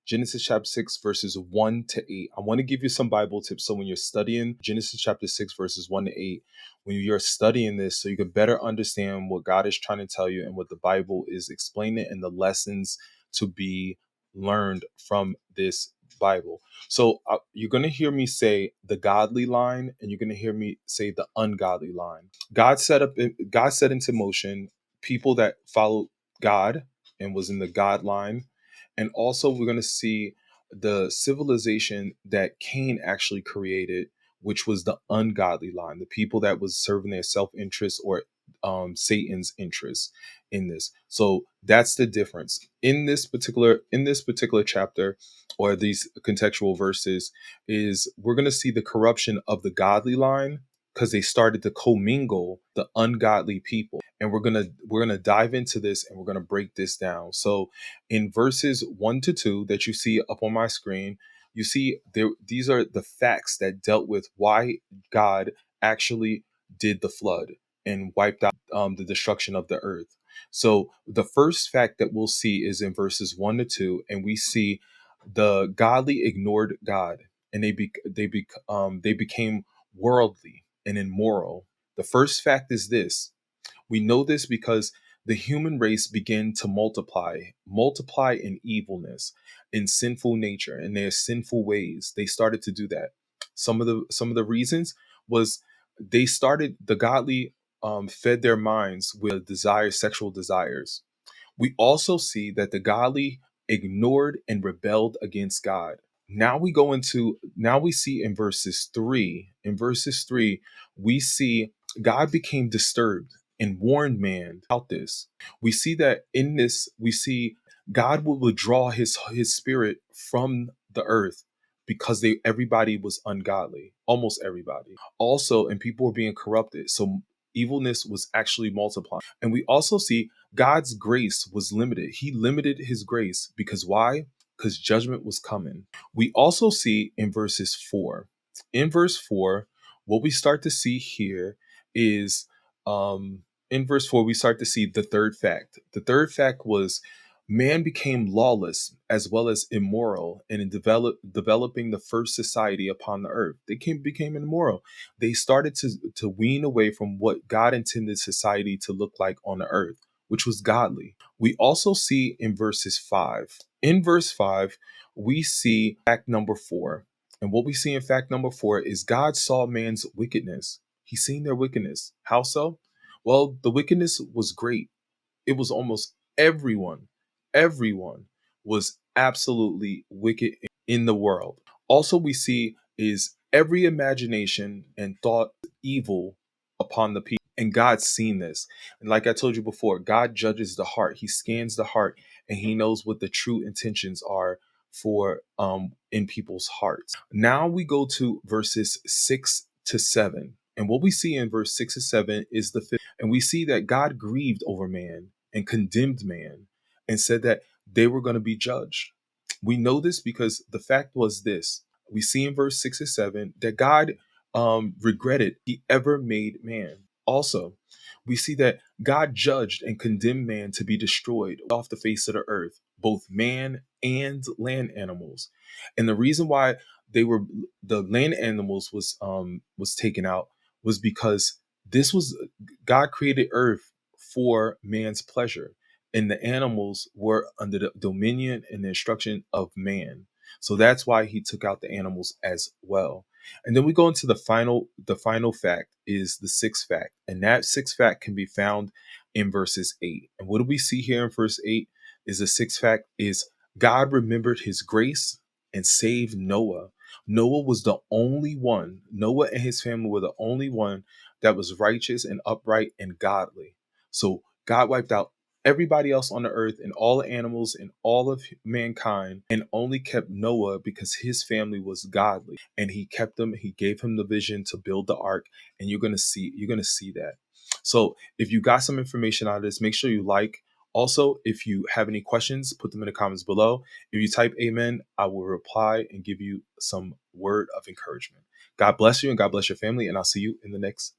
Genesis chapter 6, verses 1 to 8. I want to give you some Bible tips. So when you're studying Genesis chapter 6, verses 1 to 8, when you're studying this, so you can better understand what God is trying to tell you and what the Bible is explaining and the lessons to be learned from this Bible. So you're going to hear me say the godly line, and you're going to hear me say the ungodly line. God set into motion people that followed God and was in the God line. And also we're going to see the civilization that Cain actually created, which was the ungodly line, the people that was serving their self-interest or Satan's interest in this. So that's the difference in this particular chapter, or these contextual verses, is we're going to see the corruption of the godly line because they started to commingle the ungodly people. And we're gonna dive into this, and we're gonna break this down. So in verses 1 to 2 that you see up on my screen, you see there, these are the facts that dealt with why God actually did the flood and wiped out the destruction of the earth. So the first fact that we'll see is in verses 1 to 2, and we see the godly ignored God, and they became worldly and immoral. The first fact is this. We know this because the human race began to multiply in evilness, in sinful nature, in their sinful ways. They started to do that. Some of the reasons was the godly fed their minds with sexual desires. We also see that the godly ignored and rebelled against God. Now we see in verses 3. In verses 3, we see God became disturbed and warned man about this. We see that in this, we see God will withdraw his spirit from the earth because everybody was ungodly, almost everybody. Also, and people were being corrupted. So evilness was actually multiplying. And we also see God's grace was limited. He limited his grace because why? Because judgment was coming. We also see in verses 4. In verse 4, what we start to see here is in verse 4, we start to see the third fact. The third fact was man became lawless as well as immoral, and in developing the first society upon the earth. They became immoral. They started to wean away from what God intended society to look like on the earth, which was godly. We also see in verses 5. In verse 5, we see fact number 4. And what we see in fact number 4 is God saw man's wickedness. He seen their wickedness. How so? Well, the wickedness was great. It was almost everyone was absolutely wicked in the world. Also, we see is every imagination and thought evil upon the people. And God's seen this. And like I told you before, God judges the heart. He scans the heart, and he knows what the true intentions are for in people's hearts. Now we go to verses 6 to 7. And what we see in verse 6 to 7 is the fifth. And we see that God grieved over man and condemned man and said that they were going to be judged. We know this because the fact was this. We see in verse 6 or 7 that God regretted he ever made man. Also, we see that God judged and condemned man to be destroyed off the face of the earth, both man and land animals. And the reason why the land animals was taken out was because this was God created earth for man's pleasure, and the animals were under the dominion and the instruction of man. So that's why he took out the animals as well. And then we go into the final fact is the sixth fact. And that sixth fact can be found in verses 8. And what do we see here in verse 8 is the sixth fact is God remembered his grace and saved Noah. Noah was the only one. Noah and his family were the only one that was righteous and upright and godly. So God wiped out everybody else on the earth and all the animals and all of mankind, and only kept Noah because his family was godly, and he kept him. He gave him the vision to build the ark, and you're gonna see that. So if you got some information out of this, make sure you like. Also, if you have any questions, put them in the comments below. If you type amen, I will reply and give you some word of encouragement. God bless you and God bless your family, and I'll see you in the next